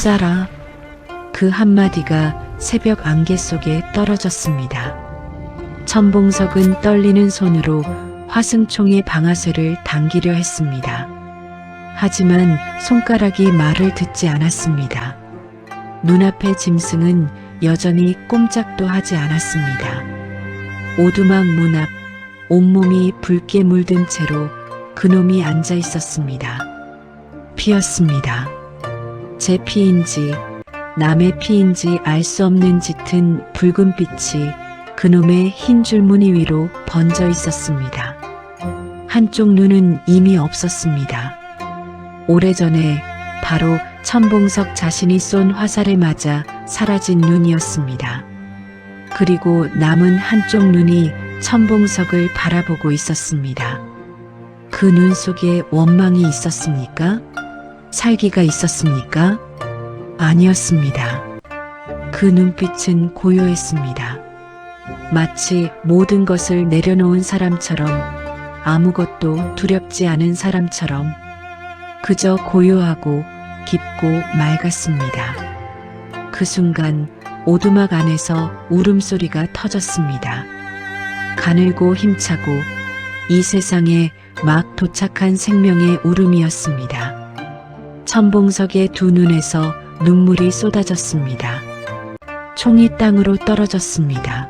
쏴라. 그 한마디가 새벽 안개 속에 떨어졌습니다. 천봉석은 떨리는 손으로 화승총의 방아쇠를 당기려 했습니다. 하지만 손가락이 말을 듣지 않았습니다. 눈앞의 짐승은 여전히 꼼짝도 하지 않았습니다. 오두막 문 앞 온몸이 붉게 물든 채로 그놈이 앉아 있었습니다. 피였습니다. 제 피인지 남의 피인지 알 수 없는 짙은 붉은 빛이 그놈의 흰 줄무늬 위로 번져 있었습니다. 한쪽 눈은 이미 없었습니다. 오래전에 바로 천봉석 자신이 쏜 화살에 맞아 사라진 눈이었습니다. 그리고 남은 한쪽 눈이 천봉석을 바라보고 있었습니다. 그 눈 속에 원망이 있었습니까? 살기가 있었습니까? 아니었습니다. 그 눈빛은 고요했습니다. 마치 모든 것을 내려놓은 사람처럼, 아무것도 두렵지 않은 사람처럼 그저 고요하고 깊고 맑았습니다. 그 순간 오두막 안에서 울음소리가 터졌습니다. 가늘고 힘차고 이 세상에 막 도착한 생명의 울음이었습니다. 천봉석의 두 눈에서 눈물이 쏟아졌습니다. 총이 땅으로 떨어졌습니다.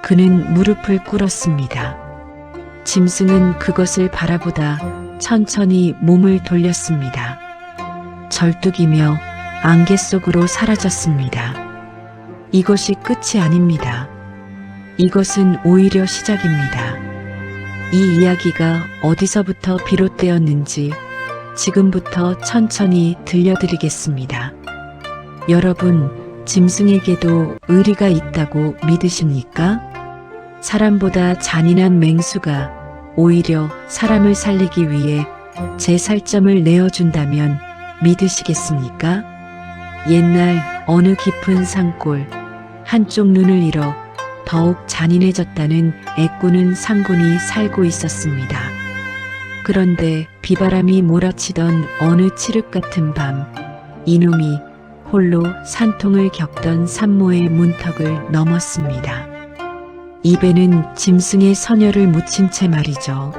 그는 무릎을 꿇었습니다. 짐승은 그것을 바라보다 천천히 몸을 돌렸습니다. 절뚝이며 안개 속으로 사라졌습니다. 이것이 끝이 아닙니다. 이것은 오히려 시작입니다. 이 이야기가 어디서부터 비롯되었는지 지금부터 천천히 들려드리겠습니다. 여러분, 짐승에게도 의리가 있다고 믿으십니까? 사람보다 잔인한 맹수가 오히려 사람을 살리기 위해 제 살점을 내어준다면 믿으시겠습니까? 옛날 어느 깊은 산골, 한쪽 눈을 잃어 더욱 잔인해졌다는 애꾸는 상군이 살고 있었습니다. 그런데 비바람이 몰아치던 어느 칠흑 같은 밤, 이놈이 홀로 산통을 겪던 산모의 문턱을 넘었습니다. 입에는 짐승의 서녀를 묻힌 채 말이죠.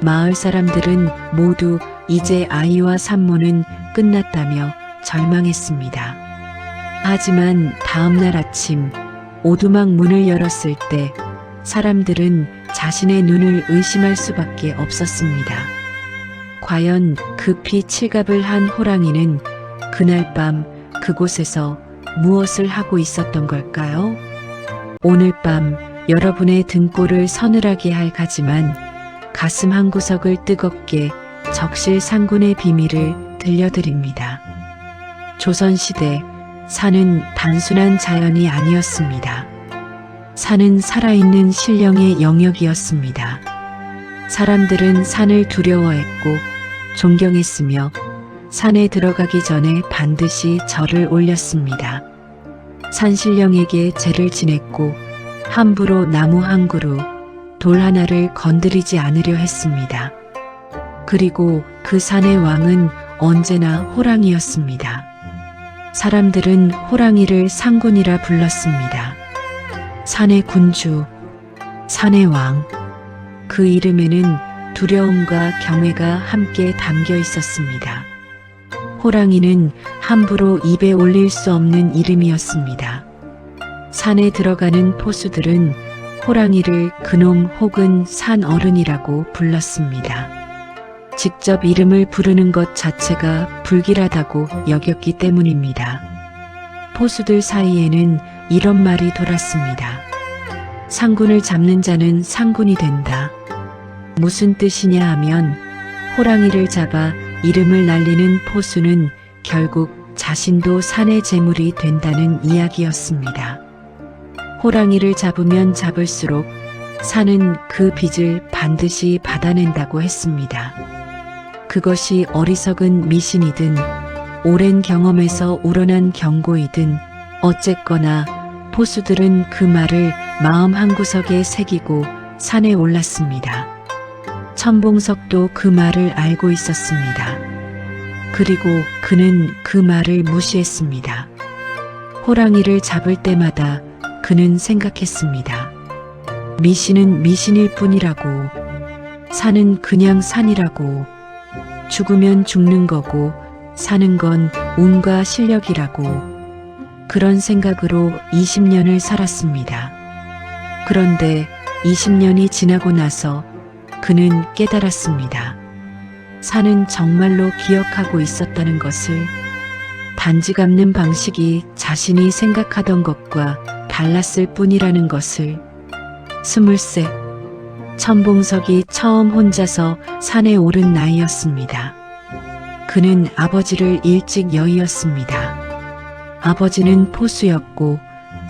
마을 사람들은 모두 이제 아이와 산모는 끝났다며 절망했습니다. 하지만 다음날 아침 오두막 문을 열었을 때 사람들은 자신의 눈을 의심할 수밖에 없었습니다. 과연 급히 칠갑을 한 호랑이는 그날 밤 그곳에서 무엇을 하고 있었던 걸까요? 오늘 밤 여러분의 등골을 서늘하게 할 가지만 가슴 한구석을 뜨겁게 적실 상군의 비밀을 들려드립니다. 조선시대 산은 단순한 자연이 아니었습니다. 산은 살아있는 신령의 영역이었습니다. 사람들은 산을 두려워했고 존경했으며 산에 들어가기 전에 반드시 절을 올렸습니다. 산신령에게 제를 지냈고 함부로 나무 한 그루, 돌 하나를 건드리지 않으려 했습니다. 그리고 그 산의 왕은 언제나 호랑이였습니다. 사람들은 호랑이를 상군이라 불렀습니다. 산의 군주, 산의 왕. 그 이름에는 두려움과 경외가 함께 담겨 있었습니다. 호랑이는 함부로 입에 올릴 수 없는 이름이었습니다. 산에 들어가는 포수들은 호랑이를 그놈 혹은 산 어른이라고 불렀습니다. 직접 이름을 부르는 것 자체가 불길하다고 여겼기 때문입니다. 포수들 사이에는 이런 말이 돌았습니다. 상군을 잡는 자는 상군이 된다. 무슨 뜻이냐 하면 호랑이를 잡아 이름을 날리는 포수는 결국 자신도 산의 재물이 된다는 이야기였습니다. 호랑이를 잡으면 잡을수록 산은 그 빚을 반드시 받아낸다고 했습니다. 그것이 어리석은 미신이든 오랜 경험에서 우러난 경고이든 어쨌거나 포수들은 그 말을 마음 한구석에 새기고 산에 올랐습니다. 천봉석도 그 말을 알고 있었습니다. 그리고 그는 그 말을 무시했습니다. 호랑이를 잡을 때마다 그는 생각했습니다. 미신은 미신일 뿐이라고, 산은 그냥 산이라고, 죽으면 죽는 거고 사는 건 운과 실력이라고. 그런 생각으로 20년을 살았습니다. 그런데 20년이 지나고 나서 그는 깨달았습니다. 산은 정말로 기억하고 있었다는 것을. 단지 갚는 방식이 자신이 생각하던 것과 달랐을 뿐이라는 것을. 23. 천봉석이 처음 혼자서 산에 오른 나이였습니다. 그는 아버지를 일찍 여의었습니다. 아버지는 포수였고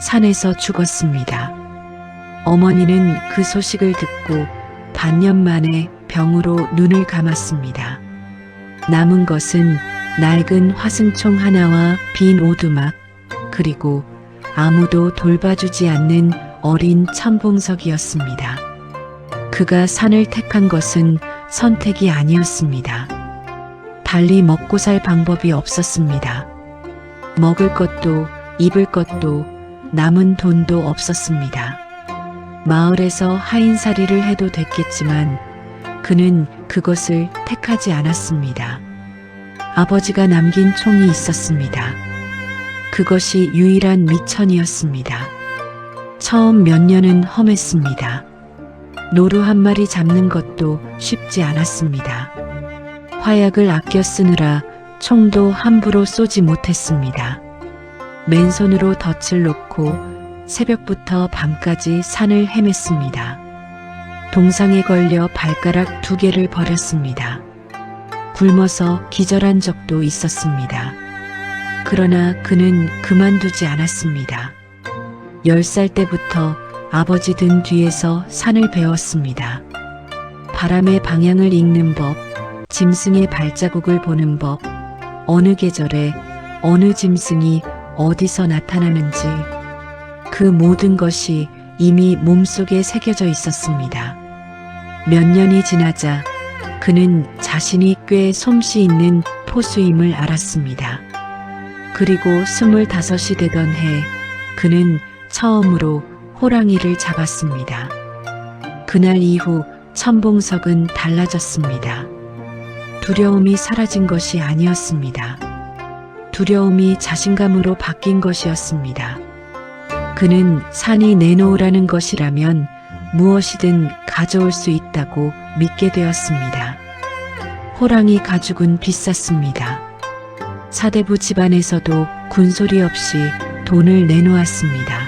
산에서 죽었습니다. 어머니는 그 소식을 듣고 반년 만에 병으로 눈을 감았습니다. 남은 것은 낡은 화승총 하나와 빈 오두막, 그리고 아무도 돌봐주지 않는 어린 천봉석이었습니다. 그가 산을 택한 것은 선택이 아니었습니다. 달리 먹고 살 방법이 없었습니다. 먹을 것도 입을 것도 남은 돈도 없었습니다. 마을에서 하인살이를 해도 됐겠지만 그는 그것을 택하지 않았습니다. 아버지가 남긴 총이 있었습니다. 그것이 유일한 미천이었습니다. 처음 몇 년은 험했습니다. 노루 한 마리 잡는 것도 쉽지 않았습니다. 화약을 아껴 쓰느라 총도 함부로 쏘지 못했습니다. 맨손으로 덫을 놓고 새벽부터 밤까지 산을 헤맸습니다. 동상에 걸려 발가락 2개를 버렸습니다. 굶어서 기절한 적도 있었습니다. 그러나 그는 그만두지 않았습니다. 10살 때부터 아버지 등 뒤에서 산을 배웠습니다. 바람의 방향을 읽는 법, 짐승의 발자국을 보는 법, 어느 계절에 어느 짐승이 어디서 나타나는지, 그 모든 것이 이미 몸속에 새겨져 있었습니다. 몇 년이 지나자 그는 자신이 꽤 솜씨 있는 포수임을 알았습니다. 그리고 25이 되던 해 그는 처음으로 호랑이를 잡았습니다. 그날 이후 천봉석은 달라졌습니다. 두려움이 사라진 것이 아니었습니다. 두려움이 자신감으로 바뀐 것이었습니다. 그는 산이 내놓으라는 것이라면 무엇이든 가져올 수 있다고 믿게 되었습니다. 호랑이 가죽은 비쌌습니다. 사대부 집안에서도 군소리 없이 돈을 내놓았습니다.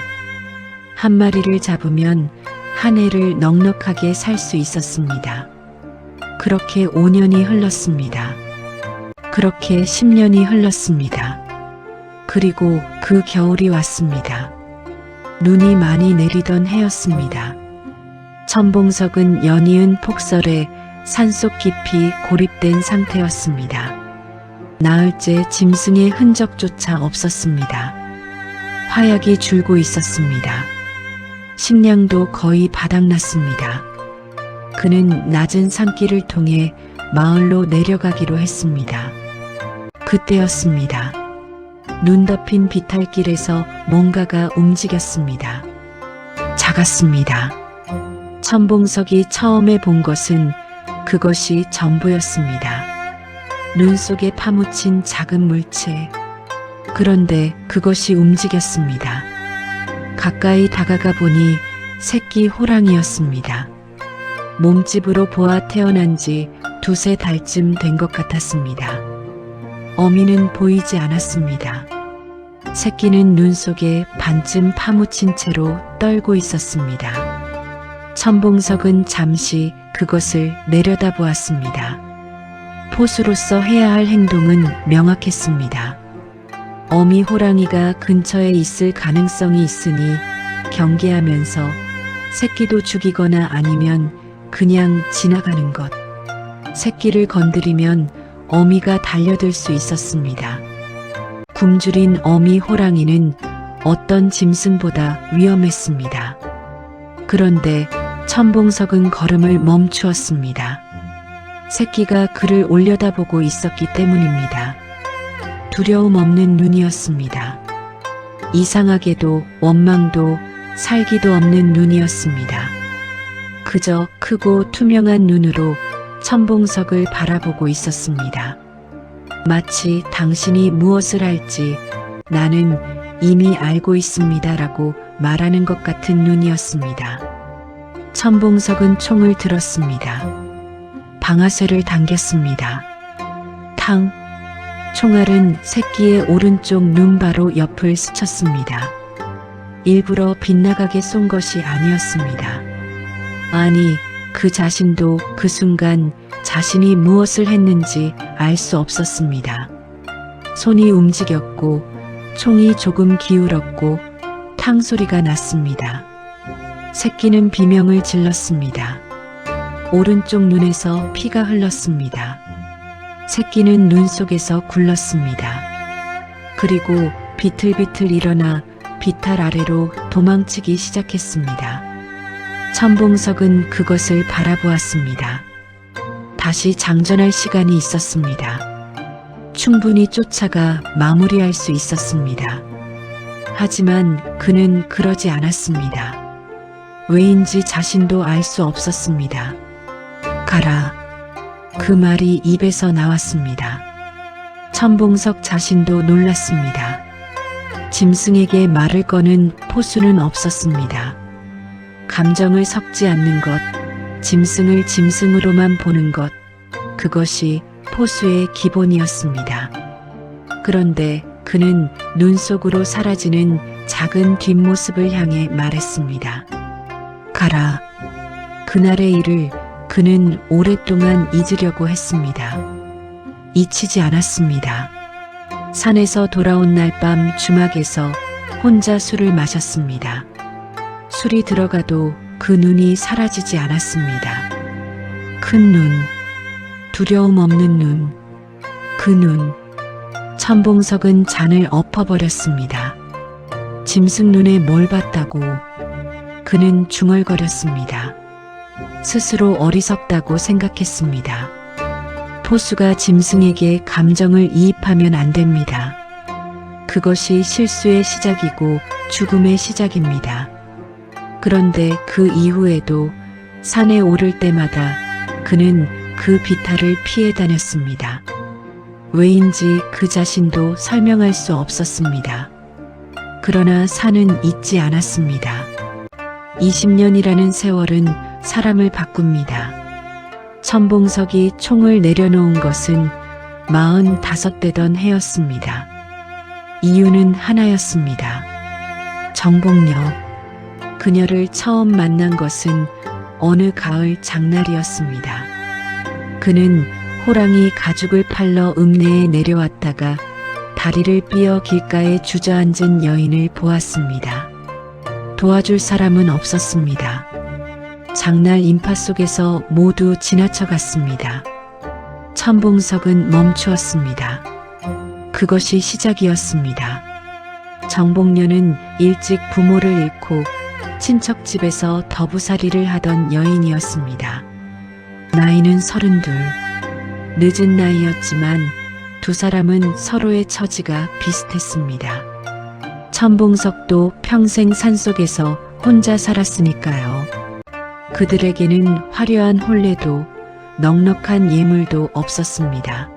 한 마리를 잡으면 한 해를 넉넉하게 살 수 있었습니다. 그렇게 5년이 흘렀습니다. 그렇게 10년이 흘렀습니다. 그리고 그 겨울이 왔습니다. 눈이 많이 내리던 해였습니다. 천봉석은 연이은 폭설에 산속 깊이 고립된 상태였습니다. 나흘째 짐승의 흔적조차 없었습니다. 화약이 줄고 있었습니다. 식량도 거의 바닥났습니다. 그는 낮은 산길을 통해 마을로 내려가기로 했습니다. 그때였습니다. 눈 덮인 비탈길에서 뭔가가 움직였습니다. 작았습니다. 천봉석이 처음에 본 것은 그것이 전부였습니다. 눈 속에 파묻힌 작은 물체. 그런데 그것이 움직였습니다. 가까이 다가가 보니 새끼 호랑이였습니다. 몸집으로 보아 태어난 지 2~3달쯤 된 것 같았습니다. 어미는 보이지 않았습니다. 새끼는 눈 속에 반쯤 파묻힌 채로 떨고 있었습니다. 천봉석은 잠시 그것을 내려다보았습니다. 포수로서 해야 할 행동은 명확했습니다. 어미 호랑이가 근처에 있을 가능성이 있으니 경계하면서 새끼도 죽이거나 아니면 그냥 지나가는 것. 새끼를 건드리면 어미가 달려들 수 있었습니다. 굶주린 어미 호랑이는 어떤 짐승보다 위험했습니다. 그런데 천봉석은 걸음을 멈추었습니다. 새끼가 그를 올려다보고 있었기 때문입니다. 두려움 없는 눈이었습니다. 이상하게도 원망도 살기도 없는 눈이었습니다. 그저 크고 투명한 눈으로 천봉석을 바라보고 있었습니다. 마치 당신이 무엇을 할지 나는 이미 알고 있습니다라고 말하는 것 같은 눈이었습니다. 천봉석은 총을 들었습니다. 방아쇠를 당겼습니다. 탕! 총알은 새끼의 오른쪽 눈 바로 옆을 스쳤습니다. 일부러 빗나가게 쏜 것이 아니었습니다. 아니, 그 자신도 그 순간 자신이 무엇을 했는지 알 수 없었습니다. 손이 움직였고 총이 조금 기울었고 탕 소리가 났습니다. 새끼는 비명을 질렀습니다. 오른쪽 눈에서 피가 흘렀습니다. 새끼는 눈 속에서 굴렀습니다. 그리고 비틀비틀 일어나 비탈 아래로 도망치기 시작했습니다. 천봉석은 그것을 바라보았습니다. 다시 장전할 시간이 있었습니다. 충분히 쫓아가 마무리할 수 있었습니다. 하지만 그는 그러지 않았습니다. 왜인지 자신도 알 수 없었습니다. 가라. 그 말이 입에서 나왔습니다. 천봉석 자신도 놀랐습니다. 짐승에게 말을 거는 포수는 없었습니다. 감정을 섞지 않는 것, 짐승을 짐승으로만 보는 것, 그것이 포수의 기본이었습니다. 그런데 그는 눈 속으로 사라지는 작은 뒷모습을 향해 말했습니다. 가라. 그날의 일을 그는 오랫동안 잊으려고 했습니다. 잊히지 않았습니다. 산에서 돌아온 날 밤 주막에서 혼자 술을 마셨습니다. 술이 들어가도 그 눈이 사라지지 않았습니다. 큰 눈, 두려움 없는 눈, 그 눈. 천봉석은 잔을 엎어버렸습니다. 짐승 눈에 뭘 봤다고. 그는 중얼거렸습니다. 스스로 어리석다고 생각했습니다. 포수가 짐승에게 감정을 이입하면 안 됩니다. 그것이 실수의 시작이고 죽음의 시작입니다. 그런데 그 이후에도 산에 오를 때마다 그는 그 비탈을 피해 다녔습니다. 왜인지 그 자신도 설명할 수 없었습니다. 그러나 산은 잊지 않았습니다. 20년이라는 세월은 사람을 바꿉니다. 천봉석이 총을 내려놓은 것은 45되던 해였습니다. 이유는 하나였습니다. 정복녀. 그녀를 처음 만난 것은 어느 가을 장날이었습니다. 그는 호랑이 가죽을 팔러 읍내에 내려왔다가 다리를 삐어 길가에 주저앉은 여인을 보았습니다. 도와줄 사람은 없었습니다. 장날 인파 속에서 모두 지나쳐 갔습니다. 천봉석은 멈추었습니다. 그것이 시작이었습니다. 정복녀는 일찍 부모를 잃고 친척 집에서 더부살이를 하던 여인이었습니다. 나이는 32. 늦은 나이였지만 두 사람은 서로의 처지가 비슷했습니다. 천봉석도 평생 산속에서 혼자 살았으니까요. 그들에게는 화려한 혼례도 넉넉한 예물도 없었습니다.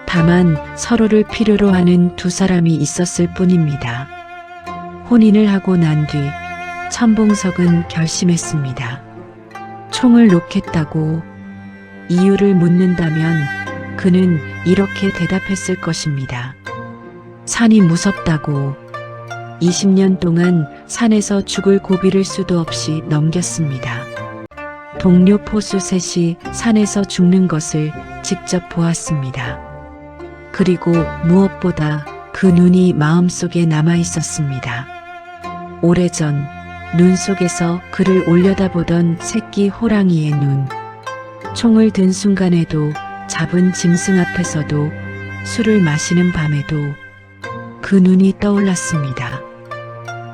다만 서로를 필요로 하는 두 사람이 있었을 뿐입니다. 혼인을 하고 난 뒤 천봉석은 결심했습니다. 총을 놓겠다고. 이유를 묻는다면 그는 이렇게 대답했을 것입니다. 산이 무섭다고. 20년 동안 산에서 죽을 고비를 수도 없이 넘겼습니다. 동료 포수 셋이 산에서 죽는 것을 직접 보았습니다. 그리고 무엇보다 그 눈이 마음속에 남아 있었습니다. 오래전 눈 속에서 그를 올려다보던 새끼 호랑이의 눈. 총을 든 순간에도, 잡은 짐승 앞에서도, 술을 마시는 밤에도 그 눈이 떠올랐습니다.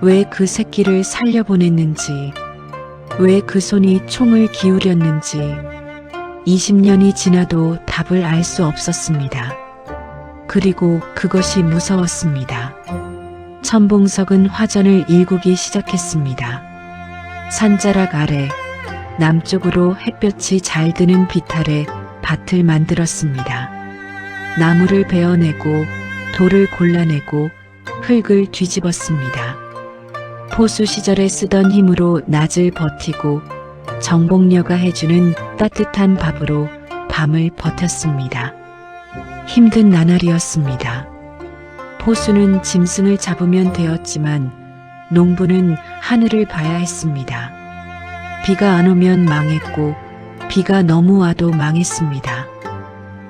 왜 그 새끼를 살려보냈는지, 왜 그 손이 총을 기울였는지 20년이 지나도 답을 알 수 없었습니다. 그리고 그것이 무서웠습니다. 천봉석은 화전을 일구기 시작했습니다. 산자락 아래 남쪽으로 햇볕이 잘 드는 비탈에 밭을 만들었습니다. 나무를 베어내고 돌을 골라내고 흙을 뒤집었습니다. 포수 시절에 쓰던 힘으로 낮을 버티고 정복녀가 해주는 따뜻한 밥으로 밤을 버텼습니다. 힘든 나날이었습니다. 포수는 짐승을 잡으면 되었지만 농부는 하늘을 봐야 했습니다. 비가 안 오면 망했고 비가 너무 와도 망했습니다.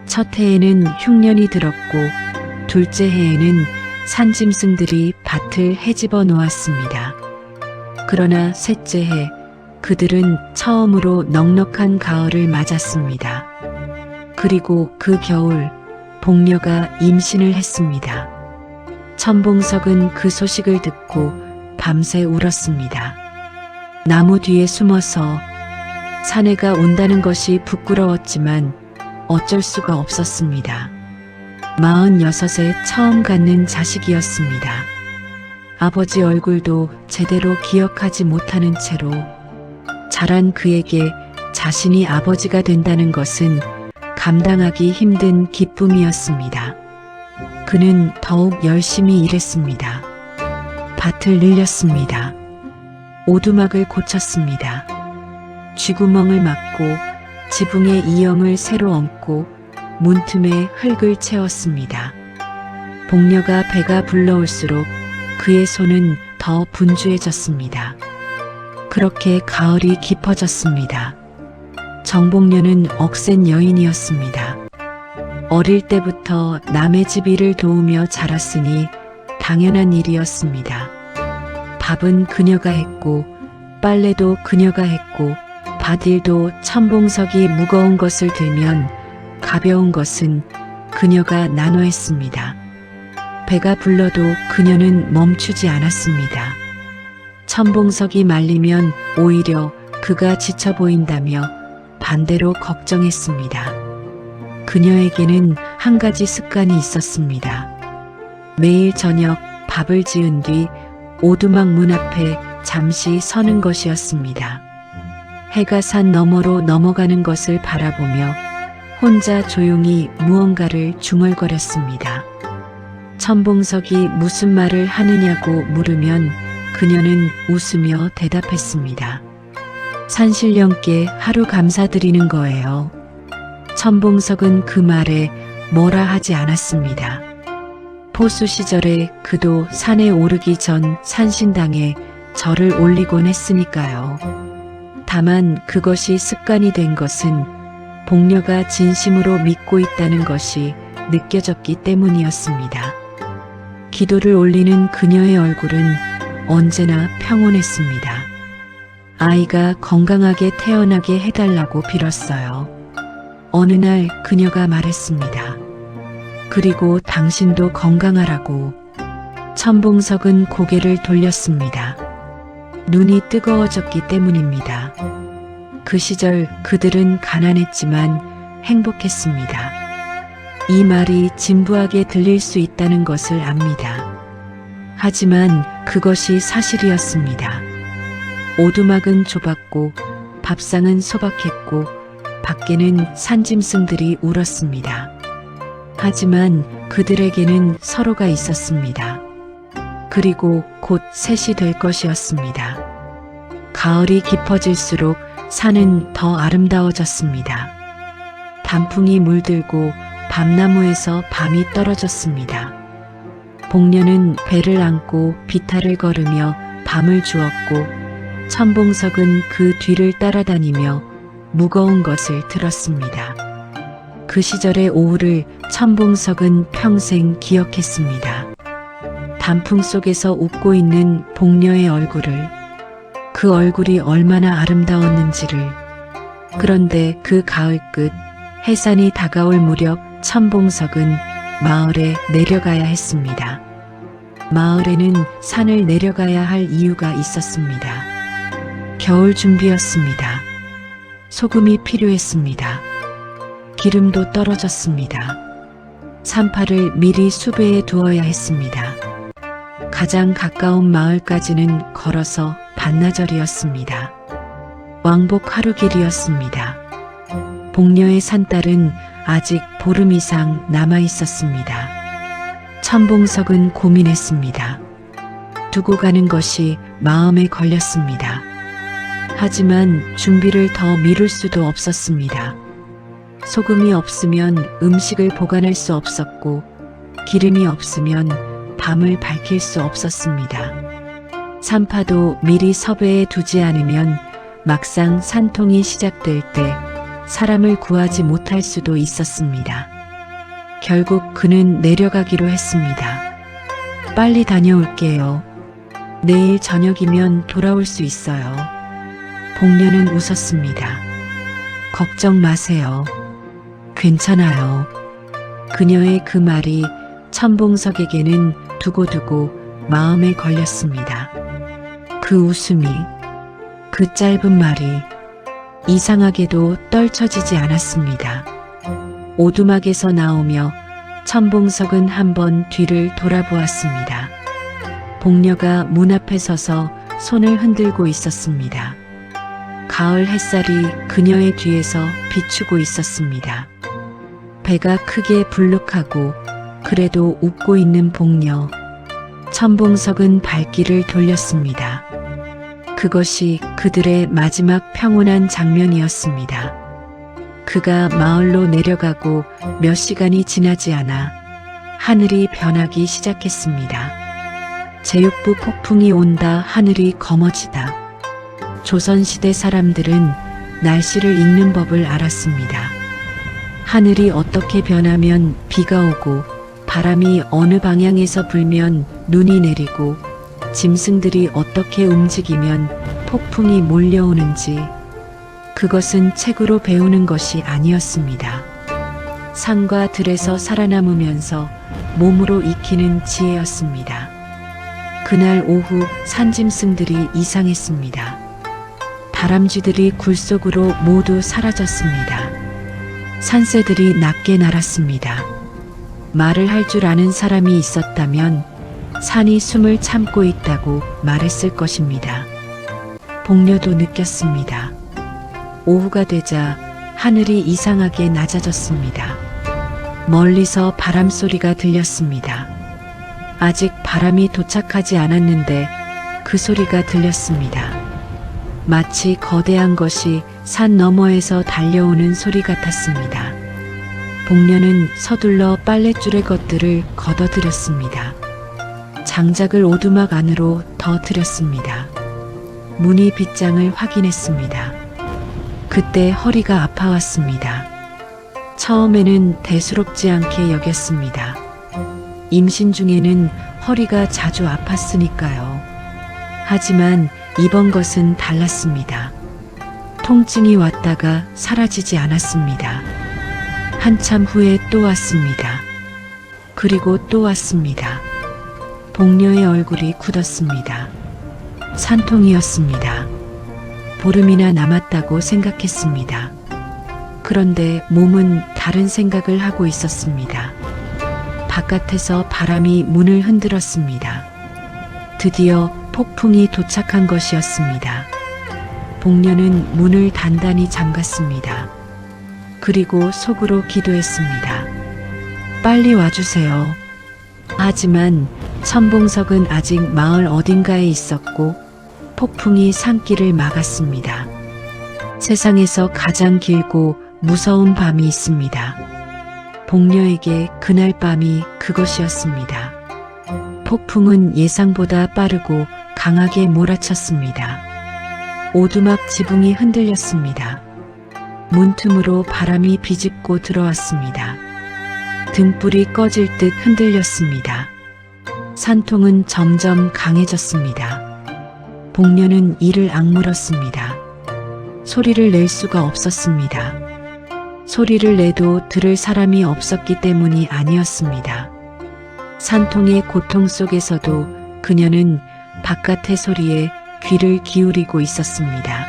첫 해에는 흉년이 들었고 둘째 해에는 산짐승들이 밭을 헤집어 놓았습니다. 그러나 셋째 해 그들은 처음으로 넉넉한 가을을 맞았습니다. 그리고 그 겨울 복녀가 임신을 했습니다. 천봉석은 그 소식을 듣고 밤새 울었습니다. 나무 뒤에 숨어서 사내가 운다는 것이 부끄러웠지만 어쩔 수가 없었습니다. 46에 처음 갖는 자식이었습니다. 아버지 얼굴도 제대로 기억하지 못하는 채로 자란 그에게 자신이 아버지가 된다는 것은 감당하기 힘든 기쁨이었습니다. 그는 더욱 열심히 일했습니다. 밭을 늘렸습니다. 오두막을 고쳤습니다. 쥐구멍을 막고 지붕에 이형을 새로 얹고 문틈에 흙을 채웠습니다. 복녀가 배가 불러올수록 그의 손은 더 분주해졌습니다. 그렇게 가을이 깊어졌습니다. 정복녀는 억센 여인이었습니다. 어릴 때부터 남의 집 일을 도우며 자랐으니 당연한 일이었습니다. 밥은 그녀가 했고 빨래도 그녀가 했고 밭일도 천봉석이 무거운 것을 들면 가벼운 것은 그녀가 나눠 했습니다. 배가 불러도 그녀는 멈추지 않았습니다. 천봉석이 말리면 오히려 그가 지쳐 보인다며 반대로 걱정했습니다. 그녀에게는 한 가지 습관이 있었습니다. 매일 저녁 밥을 지은 뒤 오두막 문 앞에 잠시 서는 것이었습니다. 해가 산 너머로 넘어가는 것을 바라보며 혼자 조용히 무언가를 중얼거렸습니다. 천봉석이 무슨 말을 하느냐고 물으면 그녀는 웃으며 대답했습니다. 산신령께 하루 감사드리는 거예요. 천봉석은 그 말에 뭐라 하지 않았습니다. 포수 시절에 그도 산에 오르기 전 산신당에 절을 올리곤 했으니까요. 다만 그것이 습관이 된 것은 복녀가 진심으로 믿고 있다는 것이 느껴졌기 때문이었습니다. 기도를 올리는 그녀의 얼굴은 언제나 평온했습니다. 아이가 건강하게 태어나게 해달라고 빌었어요. 어느 날 그녀가 말했습니다. 그리고 당신도 건강하라고. 천봉석은 고개를 돌렸습니다. 눈이 뜨거워졌기 때문입니다. 그 시절 그들은 가난했지만 행복했습니다. 이 말이 진부하게 들릴 수 있다는 것을 압니다. 하지만 그것이 사실이었습니다. 오두막은 좁았고 밥상은 소박했고 밖에는 산짐승들이 울었습니다. 하지만 그들에게는 서로가 있었습니다. 그리고 곧 셋이 될 것이었습니다. 가을이 깊어질수록 산은 더 아름다워졌습니다. 단풍이 물들고 밤나무에서 밤이 떨어졌습니다. 복녀는 배를 안고 비탈을 걸으며 밤을 주었고 천봉석은 그 뒤를 따라다니며 무거운 것을 들었습니다. 그 시절의 오후를 천봉석은 평생 기억했습니다. 단풍 속에서 웃고 있는 복녀의 얼굴을, 그 얼굴이 얼마나 아름다웠는지를. 그런데 그 가을 끝 해산이 다가올 무렵 천봉석은 마을에 내려가야 했습니다. 마을에는 산을 내려가야 할 이유가 있었습니다. 겨울 준비였습니다. 소금이 필요했습니다. 기름도 떨어졌습니다. 산파를 미리 수배해 두어야 했습니다. 가장 가까운 마을까지는 걸어서 반나절이었습니다. 왕복 하루 길이었습니다. 복녀의 산딸은 아직 보름 이상 남아 있었습니다. 천봉석은 고민했습니다. 두고 가는 것이 마음에 걸렸습니다. 하지만 준비를 더 미룰 수도 없었습니다. 소금이 없으면 음식을 보관할 수 없었고, 기름이 없으면 밤을 밝힐 수 없었습니다. 산파도 미리 섭외해 두지 않으면 막상 산통이 시작될 때 사람을 구하지 못할 수도 있었습니다. 결국 그는 내려가기로 했습니다. 빨리 다녀올게요. 내일 저녁이면 돌아올 수 있어요. 복녀는 웃었습니다. 걱정 마세요. 괜찮아요. 그녀의 그 말이 천봉석에게는 두고두고 마음에 걸렸습니다. 그 웃음이, 그 짧은 말이 이상하게도 떨쳐지지 않았습니다. 오두막에서 나오며 천봉석은 한번 뒤를 돌아보았습니다. 복녀가 문 앞에 서서 손을 흔들고 있었습니다. 가을 햇살이 그녀의 뒤에서 비추고 있었습니다. 배가 크게 불룩하고 그래도 웃고 있는 복녀. 천봉석은 발길을 돌렸습니다. 그것이 그들의 마지막 평온한 장면이었습니다. 그가 마을로 내려가고 몇 시간이 지나지 않아 하늘이 변하기 시작했습니다. 제육부 폭풍이 온다, 하늘이 검어지다. 조선시대 사람들은 날씨를 읽는 법을 알았습니다. 하늘이 어떻게 변하면 비가 오고, 바람이 어느 방향에서 불면 눈이 내리고, 짐승들이 어떻게 움직이면 폭풍이 몰려오는지, 그것은 책으로 배우는 것이 아니었습니다. 산과 들에서 살아남으면서 몸으로 익히는 지혜였습니다. 그날 오후 산짐승들이 이상했습니다. 다람쥐들이 굴 속으로 모두 사라졌습니다. 산새들이 낮게 날았습니다. 말을 할 줄 아는 사람이 있었다면 산이 숨을 참고 있다고 말했을 것입니다. 복녀도 느꼈습니다. 오후가 되자 하늘이 이상하게 낮아졌습니다. 멀리서 바람 소리가 들렸습니다. 아직 바람이 도착하지 않았는데 그 소리가 들렸습니다. 마치 거대한 것이 산 너머에서 달려오는 소리 같았습니다. 복녀는 서둘러 빨랫줄의 것들을 걷어들였습니다. 장작을 오두막 안으로 더 들였습니다. 문이 빗장을 확인했습니다. 그때 허리가 아파왔습니다. 처음에는 대수롭지 않게 여겼습니다. 임신 중에는 허리가 자주 아팠으니까요. 하지만 이번 것은 달랐습니다. 통증이 왔다가 사라지지 않았습니다. 한참 후에 또 왔습니다. 그리고 또 왔습니다. 복녀의 얼굴이 굳었습니다. 산통이었습니다. 보름이나 남았다고 생각했습니다. 그런데 몸은 다른 생각을 하고 있었습니다. 바깥에서 바람이 문을 흔들었습니다. 드디어 폭풍이 도착한 것이었습니다. 복녀는 문을 단단히 잠갔습니다. 그리고 속으로 기도했습니다. 빨리 와주세요. 하지만 천봉석은 아직 마을 어딘가에 있었고 폭풍이 산길을 막았습니다. 세상에서 가장 길고 무서운 밤이 있습니다. 복녀에게 그날 밤이 그것이었습니다. 폭풍은 예상보다 빠르고 강하게 몰아쳤습니다. 오두막 지붕이 흔들렸습니다. 문틈으로 바람이 비집고 들어왔습니다. 등불이 꺼질 듯 흔들렸습니다. 산통은 점점 강해졌습니다. 복녀는 이를 악물었습니다. 소리를 낼 수가 없었습니다. 소리를 내도 들을 사람이 없었기 때문이 아니었습니다. 산통의 고통 속에서도 그녀는 바깥의 소리에 귀를 기울이고 있었습니다.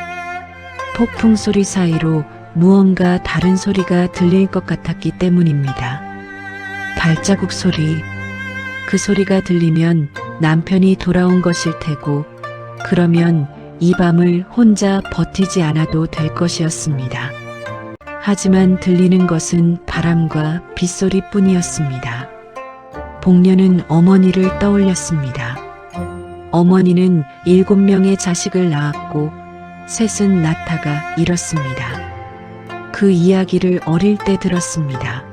폭풍 소리 사이로 무언가 다른 소리가 들릴 것 같았기 때문입니다. 발자국 소리. 그 소리가 들리면 남편이 돌아온 것일 테고, 그러면 이 밤을 혼자 버티지 않아도 될 것이었습니다. 하지만 들리는 것은 바람과 빗소리뿐이었습니다. 복녀는 어머니를 떠올렸습니다. 어머니는 7명의 자식을 낳았고 셋은 낳다가 잃었습니다. 그 이야기를 어릴 때 들었습니다.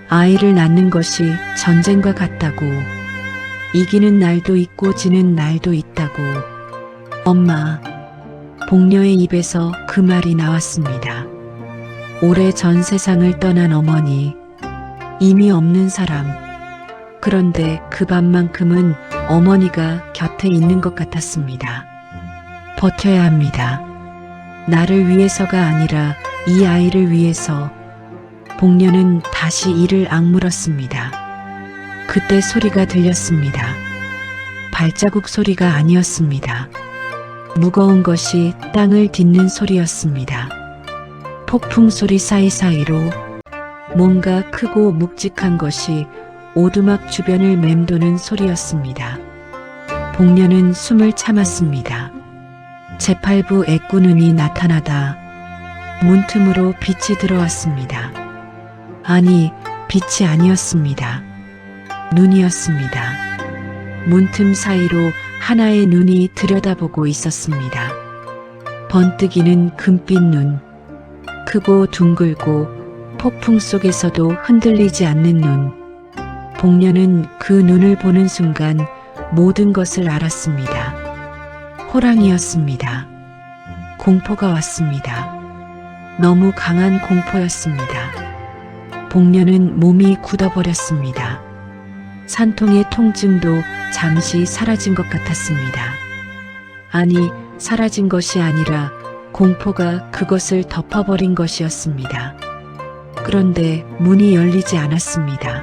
아이를 낳는 것이 전쟁과 같다고, 이기는 날도 있고 지는 날도 있다고. 엄마, 복녀의 입에서 그 말이 나왔습니다. 오래전 세상을 떠난 어머니, 이미 없는 사람. 그런데 그 밤만큼은 어머니가 곁에 있는 것 같았습니다. 버텨야 합니다. 나를 위해서가 아니라 이 아이를 위해서. 복녀는 다시 이를 악물었습니다. 그때 소리가 들렸습니다. 발자국 소리가 아니었습니다. 무거운 것이 땅을 딛는 소리였습니다. 폭풍 소리 사이사이로 뭔가 크고 묵직한 것이 오두막 주변을 맴도는 소리였습니다. 복녀는 숨을 참았습니다. 제8부 애꾸눈이 나타나다 문틈으로 빛이 들어왔습니다. 아니, 빛이 아니었습니다. 눈이었습니다. 문틈 사이로 하나의 눈이 들여다보고 있었습니다. 번뜩이는 금빛 눈, 크고 둥글고 폭풍 속에서도 흔들리지 않는 눈. 복녀는 그 눈을 보는 순간 모든 것을 알았습니다. 호랑이였습니다. 공포가 왔습니다. 너무 강한 공포였습니다. 복녀는 몸이 굳어버렸습니다. 산통의 통증도 잠시 사라진 것 같았습니다. 아니, 사라진 것이 아니라 공포가 그것을 덮어버린 것이었습니다. 그런데 문이 열리지 않았습니다.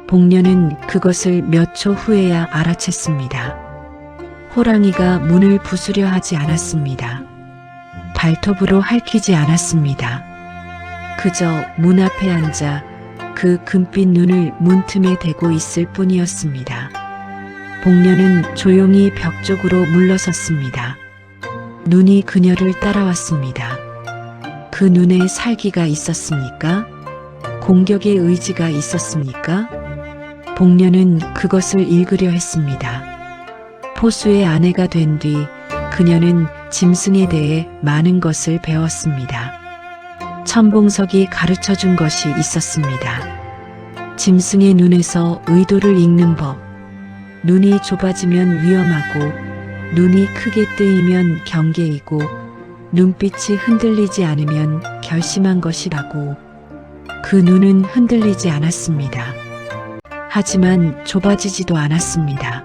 복녀는 그것을 몇 초 후에야 알아챘습니다. 호랑이가 문을 부수려 하지 않았습니다. 발톱으로 핥히지 않았습니다. 그저 문 앞에 앉아 그 금빛 눈을 문틈에 대고 있을 뿐이었습니다. 복녀는 조용히 벽 쪽으로 물러섰습니다. 눈이 그녀를 따라왔습니다. 그 눈에 살기가 있었습니까? 공격의 의지가 있었습니까? 복녀는 그것을 읽으려 했습니다. 포수의 아내가 된 뒤 그녀는 짐승에 대해 많은 것을 배웠습니다. 천봉석이 가르쳐 준 것이 있었습니다. 짐승의 눈에서 의도를 읽는 법, 눈이 좁아지면 위험하고 눈이 크게 뜨이면 경계이고 눈빛이 흔들리지 않으면 결심한 것이라고. 그 눈은 흔들리지 않았습니다. 하지만 좁아지지도 않았습니다.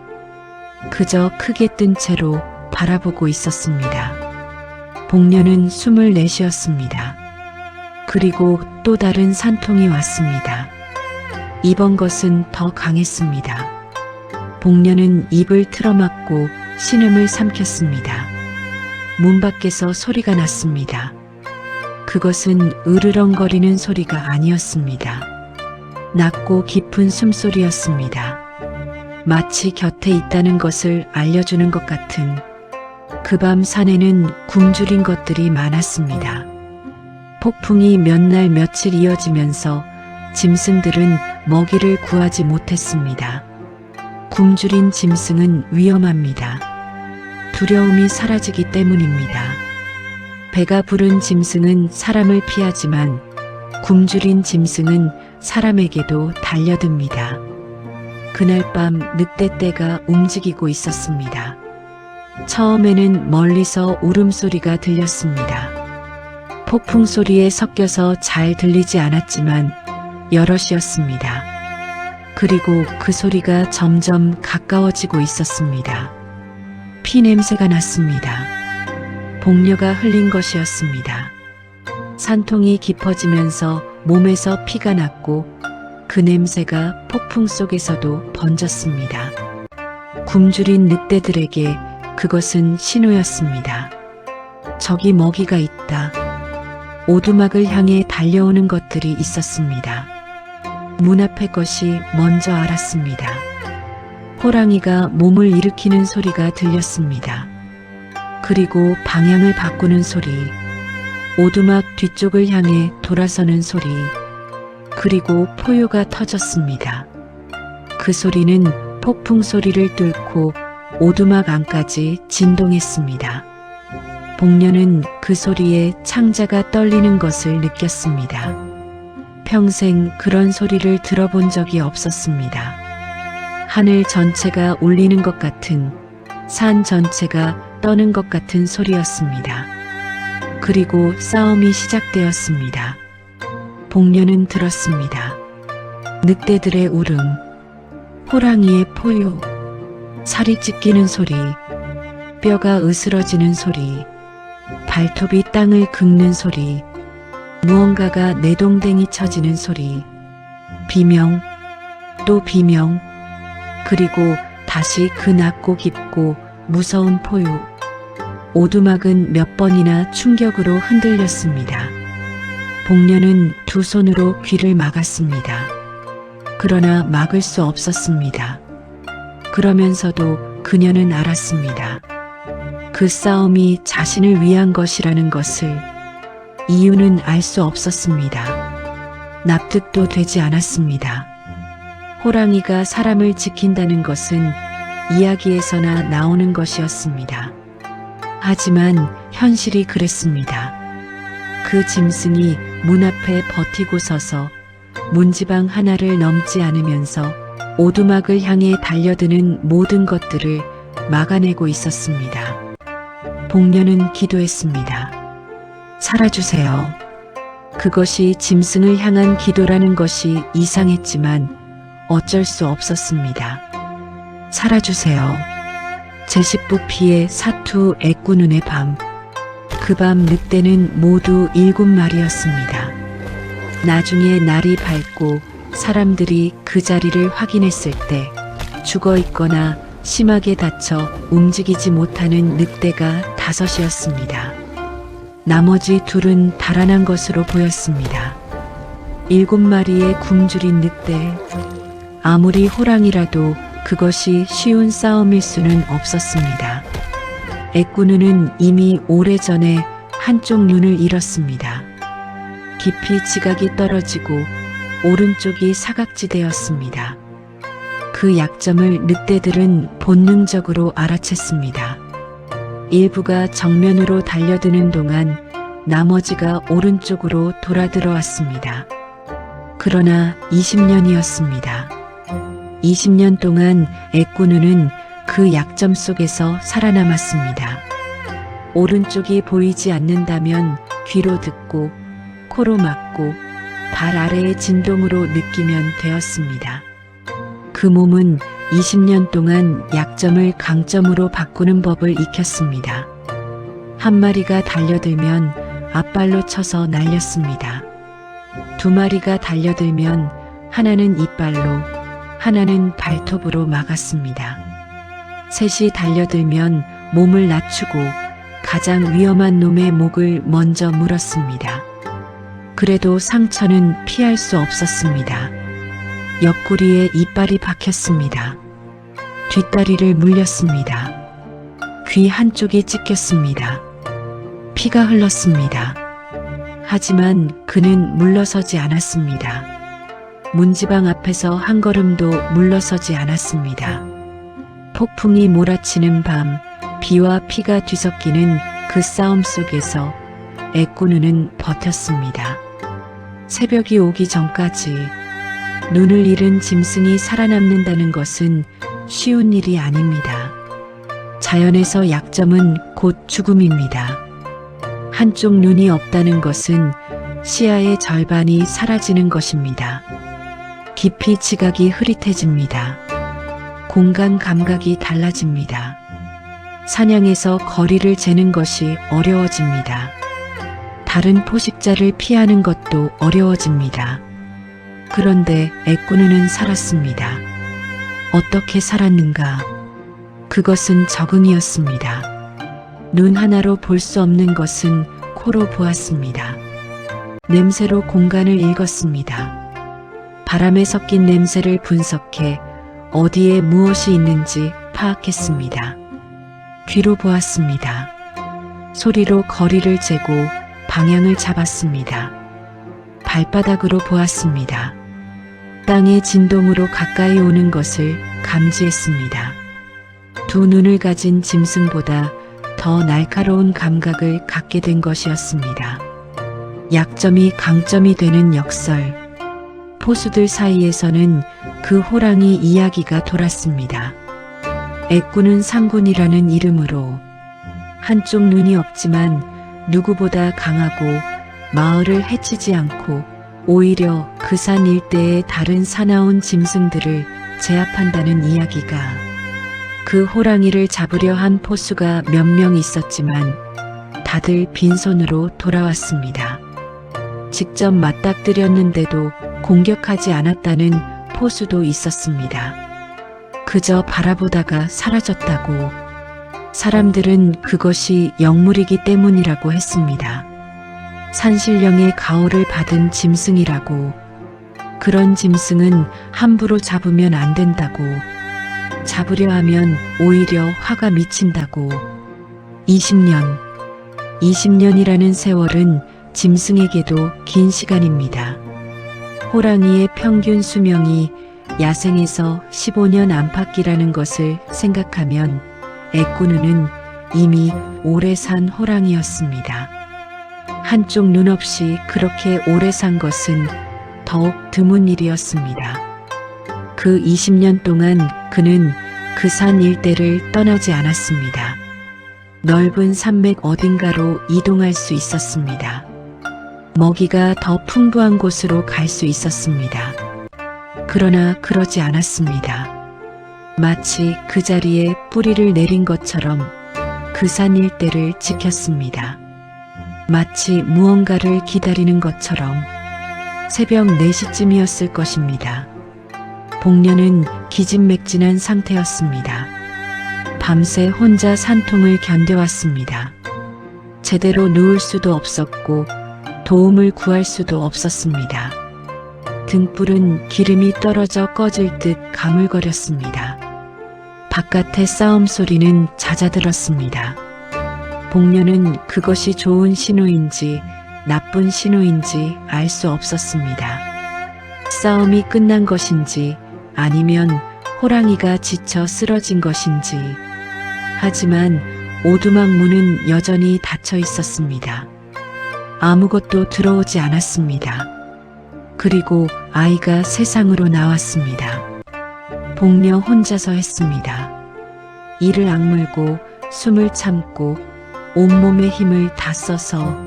그저 크게 뜬 채로 바라보고 있었습니다. 복녀는 숨을 내쉬었습니다. 그리고 또 다른 산통이 왔습니다. 이번 것은 더 강했습니다. 복녀는 입을 틀어막고 신음을 삼켰습니다. 문 밖에서 소리가 났습니다. 그것은 으르렁거리는 소리가 아니었습니다. 낮고 깊은 숨소리였습니다. 마치 곁에 있다는 것을 알려주는 것 같은. 그 밤 산에는 굶주린 것들이 많았습니다. 폭풍이 몇 날 며칠 이어지면서 짐승들은 먹이를 구하지 못했습니다. 굶주린 짐승은 위험합니다. 두려움이 사라지기 때문입니다. 배가 부른 짐승은 사람을 피하지만 굶주린 짐승은 사람에게도 달려듭니다. 그날 밤 늑대떼가 움직이고 있었습니다. 처음에는 멀리서 울음소리가 들렸습니다. 폭풍 소리에 섞여서 잘 들리지 않았지만 여럿이었습니다. 그리고 그 소리가 점점 가까워지고 있었습니다. 피 냄새가 났습니다. 복녀가 흘린 것이었습니다. 산통이 깊어지면서 몸에서 피가 났고 그 냄새가 폭풍 속에서도 번졌습니다. 굶주린 늑대들에게 그것은 신호였습니다. 저기 먹이가 있다. 오두막을 향해 달려오는 것들이 있었습니다. 문 앞의 것이 먼저 알았습니다. 호랑이가 몸을 일으키는 소리가 들렸습니다. 그리고 방향을 바꾸는 소리, 오두막 뒤쪽을 향해 돌아서는 소리, 그리고 포효가 터졌습니다. 그 소리는 폭풍 소리를 뚫고 오두막 안까지 진동했습니다. 복녀는 그 소리에 창자가 떨리는 것을 느꼈습니다. 평생 그런 소리를 들어본 적이 없었습니다. 하늘 전체가 울리는 것 같은, 산 전체가 떠는 것 같은 소리였습니다. 그리고 싸움이 시작되었습니다. 복녀는 들었습니다. 늑대들의 울음, 호랑이의 포효, 살이 찢기는 소리, 뼈가 으스러지는 소리, 발톱이 땅을 긁는 소리, 무언가가 내동댕이 쳐지는 소리, 비명, 또 비명, 그리고 다시 그 낮고 깊고 무서운 포효. 오두막은 몇 번이나 충격으로 흔들렸습니다. 복녀는 두 손으로 귀를 막았습니다. 그러나 막을 수 없었습니다. 그러면서도 그녀는 알았습니다. 그 싸움이 자신을 위한 것이라는 것을. 이유는 알 수 없었습니다. 납득도 되지 않았습니다. 호랑이가 사람을 지킨다는 것은 이야기에서나 나오는 것이었습니다. 하지만 현실이 그랬습니다. 그 짐승이 문 앞에 버티고 서서 문지방 하나를 넘지 않으면서 오두막을 향해 달려드는 모든 것들을 막아내고 있었습니다. 복녀는 기도했습니다. 살아주세요. 그것이 짐승을 향한 기도라는 것이 이상했지만 어쩔 수 없었습니다. 살아주세요. 제10부 피해 사투 애꾸눈의 밤. 그 밤 늑대는 모두 7마리였습니다. 나중에 날이 밝고 사람들이 그 자리를 확인했을 때 죽어 있거나 심하게 다쳐 움직이지 못하는 늑대가 5이었습니다. 나머지 2은 달아난 것으로 보였습니다. 7마리의 굶주린 늑대. 아무리 호랑이라도 그것이 쉬운 싸움일 수는 없었습니다. 애꾸눈은 이미 오래전에 한쪽 눈을 잃었습니다. 깊이 지각이 떨어지고 오른쪽이 사각지대였습니다. 그 약점을 늑대들은 본능적으로 알아챘습니다. 일부가 정면으로 달려드는 동안 나머지가 오른쪽으로 돌아들어왔습니다. 그러나 20년이었습니다. 20년 동안 애꾸눈은 그 약점 속에서 살아남았습니다. 오른쪽이 보이지 않는다면 귀로 듣고 코로 맡고 발 아래의 진동으로 느끼면 되었습니다. 그 몸은 20년 동안 약점을 강점으로 바꾸는 법을 익혔습니다. 한 마리가 달려들면 앞발로 쳐서 날렸습니다. 2마리가 달려들면 하나는 이빨로, 하나는 발톱으로 막았습니다. 3이 달려들면 몸을 낮추고 가장 위험한 놈의 목을 먼저 물었습니다. 그래도 상처는 피할 수 없었습니다. 옆구리에 이빨이 박혔습니다. 뒷다리를 물렸습니다. 귀 한쪽이 찢겼습니다. 피가 흘렀습니다. 하지만 그는 물러서지 않았습니다. 문지방 앞에서 한 걸음도 물러서지 않았습니다. 폭풍이 몰아치는 밤, 비와 피가 뒤섞이는 그 싸움 속에서 애꾸눈은 버텼습니다. 새벽이 오기 전까지. 눈을 잃은 짐승이 살아남는다는 것은 쉬운 일이 아닙니다. 자연에서 약점은 곧 죽음입니다. 한쪽 눈이 없다는 것은 시야의 절반이 사라지는 것입니다. 깊이 지각이 흐릿해집니다. 공간 감각이 달라집니다. 사냥에서 거리를 재는 것이 어려워집니다. 다른 포식자를 피하는 것도 어려워집니다. 그런데 애꾸눈은 살았습니다. 어떻게 살았는가? 그것은 적응이었습니다. 눈 하나로 볼 수 없는 것은 코로 보았습니다. 냄새로 공간을 읽었습니다. 바람에 섞인 냄새를 분석해 어디에 무엇이 있는지 파악했습니다. 귀로 보았습니다. 소리로 거리를 재고 방향을 잡았습니다. 발바닥으로 보았습니다. 땅의 진동으로 가까이 오는 것을 감지했습니다. 두 눈을 가진 짐승보다 더 날카로운 감각을 갖게 된 것이었습니다. 약점이 강점이 되는 역설. 포수들 사이에서는 그 호랑이 이야기가 돌았습니다. 애꾸는 상군이라는 이름으로 한쪽 눈이 없지만 누구보다 강하고 마을을 해치지 않고 오히려 그 산 일대의 다른 사나운 짐승들을 제압한다는 이야기가, 그 호랑이를 잡으려 한 포수가 몇 명 있었지만 다들 빈손으로 돌아왔습니다. 직접 맞닥뜨렸는데도 공격하지 않았다는 포수도 있었습니다. 그저 바라보다가 사라졌다고, 사람들은 그것이 영물이기 때문이라고 했습니다. 산신령의 가호를 받은 짐승이라고, 그런 짐승은 함부로 잡으면 안 된다고, 잡으려 하면 오히려 화가 미친다고. 20년이라는 세월은 짐승에게도 긴 시간입니다. 호랑이의 평균 수명이 야생에서 15년 안팎이라는 것을 생각하면 애꾸누는 이미 오래 산 호랑이였습니다. 한쪽 눈 없이 그렇게 오래 산 것은 더욱 드문 일이었습니다. 그 20년 동안 그는 그 산 일대를 떠나지 않았습니다. 넓은 산맥 어딘가로 이동할 수 있었습니다. 먹이가 더 풍부한 곳으로 갈 수 있었습니다. 그러나 그러지 않았습니다. 마치 그 자리에 뿌리를 내린 것처럼 그 산 일대를 지켰습니다. 마치 무언가를 기다리는 것처럼. 새벽 4시쯤이었을 것입니다. 복녀는 기진맥진한 상태였습니다. 밤새 혼자 산통을 견뎌왔습니다. 제대로 누울 수도 없었고 도움을 구할 수도 없었습니다. 등불은 기름이 떨어져 꺼질 듯 가물거렸습니다. 바깥의 싸움 소리는 잦아들었습니다. 복녀는 그것이 좋은 신호인지 나쁜 신호인지 알 수 없었습니다. 싸움이 끝난 것인지 아니면 호랑이가 지쳐 쓰러진 것인지. 하지만 오두막 문은 여전히 닫혀 있었습니다. 아무것도 들어오지 않았습니다. 그리고 아이가 세상으로 나왔습니다. 복녀 혼자서 했습니다. 이를 악물고 숨을 참고 온몸의 힘을 다 써서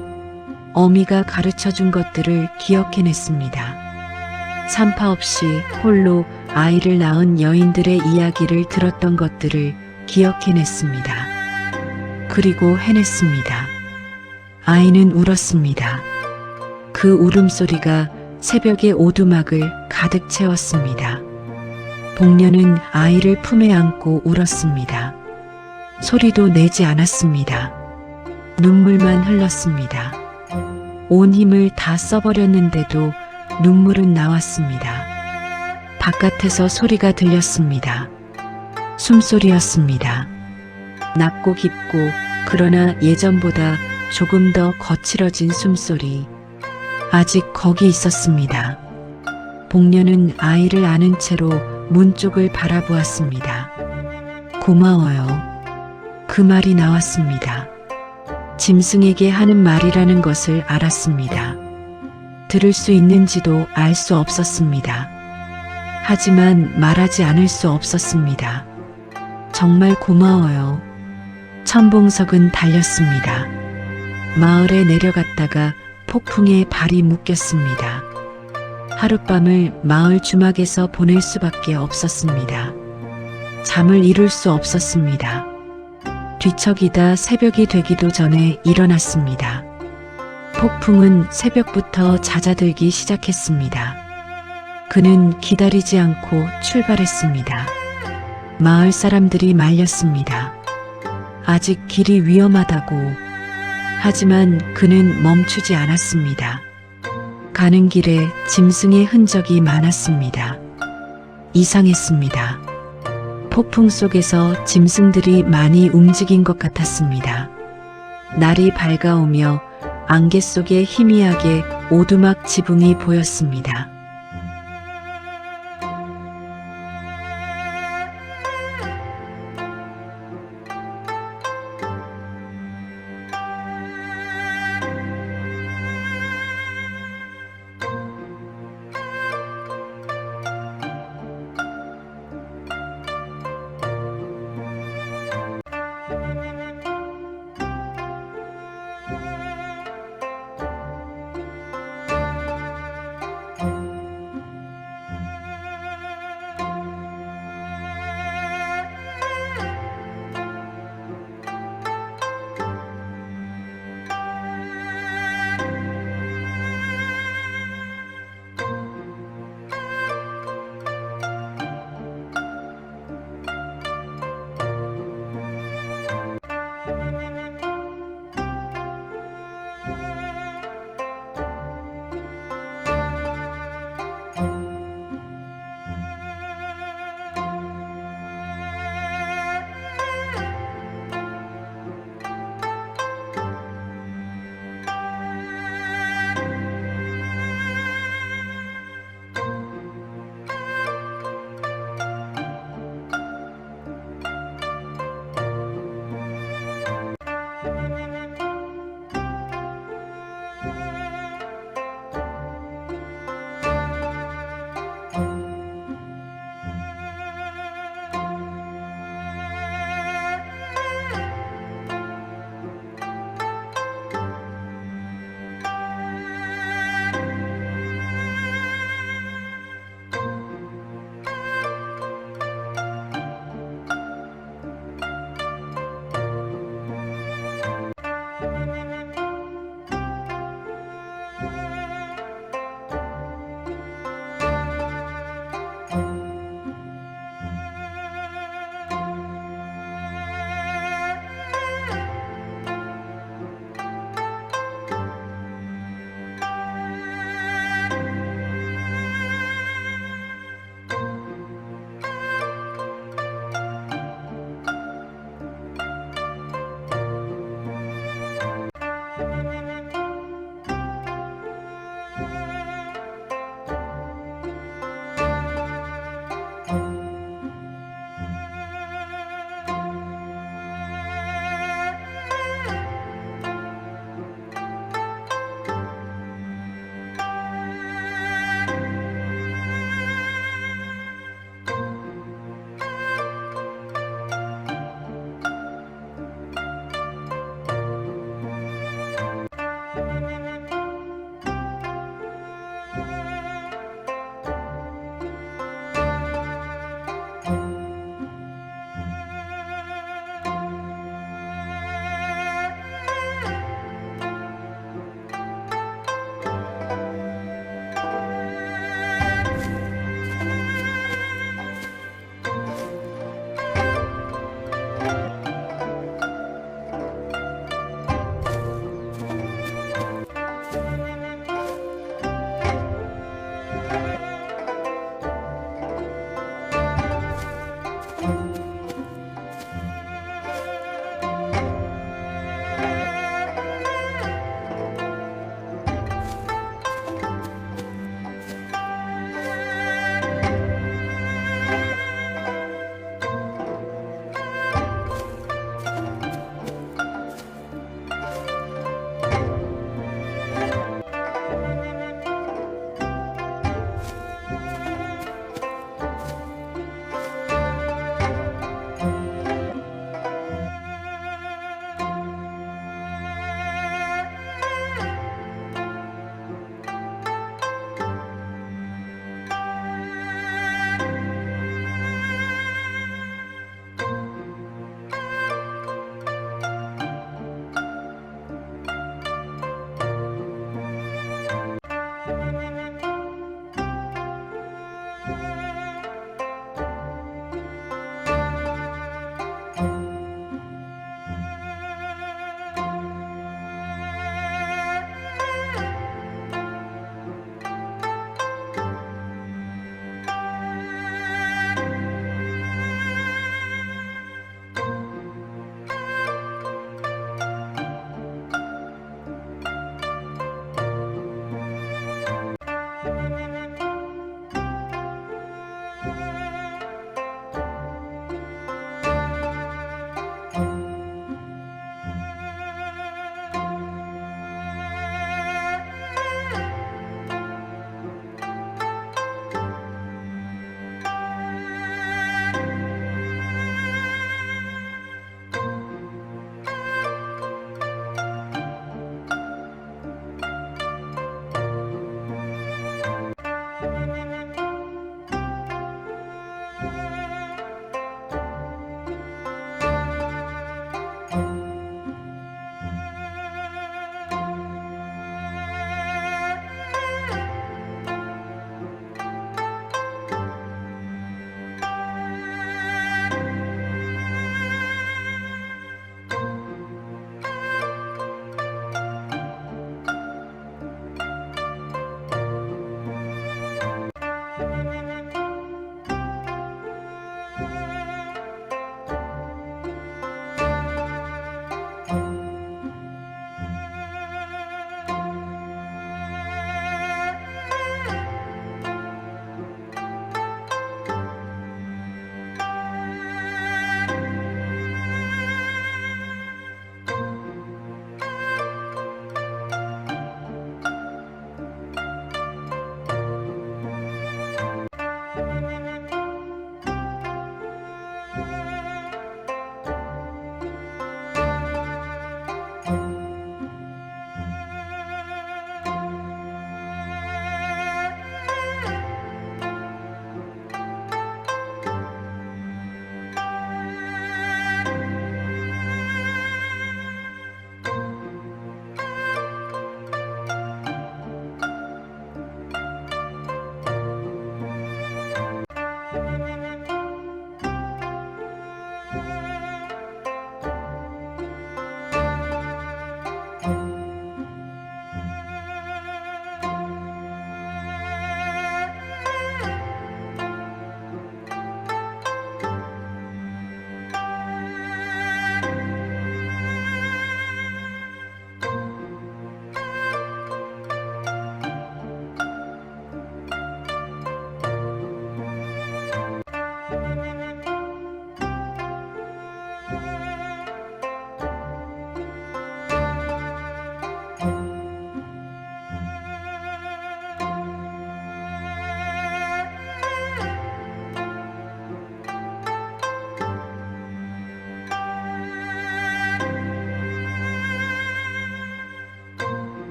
어미가 가르쳐준 것들을 기억해냈습니다. 산파 없이 홀로 아이를 낳은 여인들의 이야기를 들었던 것들을 기억해냈습니다. 그리고 해냈습니다. 아이는 울었습니다. 그 울음소리가 새벽의 오두막을 가득 채웠습니다. 복녀는 아이를 품에 안고 울었습니다. 소리도 내지 않았습니다. 눈물만 흘렀습니다. 온 힘을 다 써버렸는데도 눈물은 나왔습니다. 바깥에서 소리가 들렸습니다. 숨소리였습니다. 낮고 깊고 그러나 예전보다 조금 더 거칠어진 숨소리. 아직 거기 있었습니다. 복녀는 아이를 안은 채로 문 쪽을 바라보았습니다. 고마워요. 그 말이 나왔습니다. 짐승에게 하는 말이라는 것을 알았습니다. 들을 수 있는지도 알 수 없었습니다. 하지만 말하지 않을 수 없었습니다. 정말 고마워요. 천봉석은 달렸습니다. 마을에 내려갔다가 폭풍에 발이 묶였습니다. 하룻밤을 마을 주막에서 보낼 수밖에 없었습니다. 잠을 이룰 수 없었습니다. 뒤척이다 새벽이 되기도 전에 일어났습니다. 폭풍은 새벽부터 잦아들기 시작했습니다. 그는 기다리지 않고 출발했습니다. 마을 사람들이 말렸습니다. 아직 길이 위험하다고. 하지만 그는 멈추지 않았습니다. 가는 길에 짐승의 흔적이 많았습니다. 이상했습니다. 폭풍 속에서 짐승들이 많이 움직인 것 같았습니다. 날이 밝아오며 안개 속에 희미하게 오두막 지붕이 보였습니다.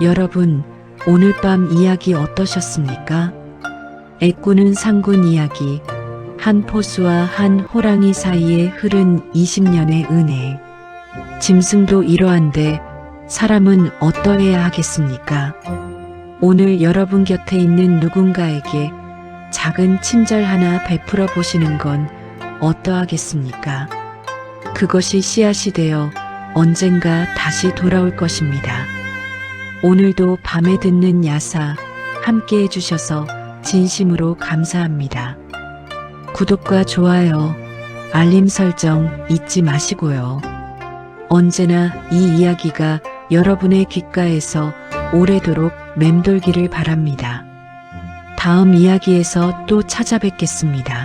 여러분, 오늘 밤 이야기 어떠셨습니까? 애꾸는 상군 이야기, 한 포수와 한 호랑이 사이에 흐른 20년의 은혜. 짐승도 이러한데 사람은 어떠해야 하겠습니까? 오늘 여러분 곁에 있는 누군가에게 작은 친절 하나 베풀어 보시는 건 어떠하겠습니까? 그것이 씨앗이 되어 언젠가 다시 돌아올 것입니다. 오늘도 밤에 듣는 야사 함께 해주셔서 진심으로 감사합니다. 구독과 좋아요, 알림 설정 잊지 마시고요. 언제나 이 이야기가 여러분의 귓가에서 오래도록 맴돌기를 바랍니다. 다음 이야기에서 또 찾아뵙겠습니다.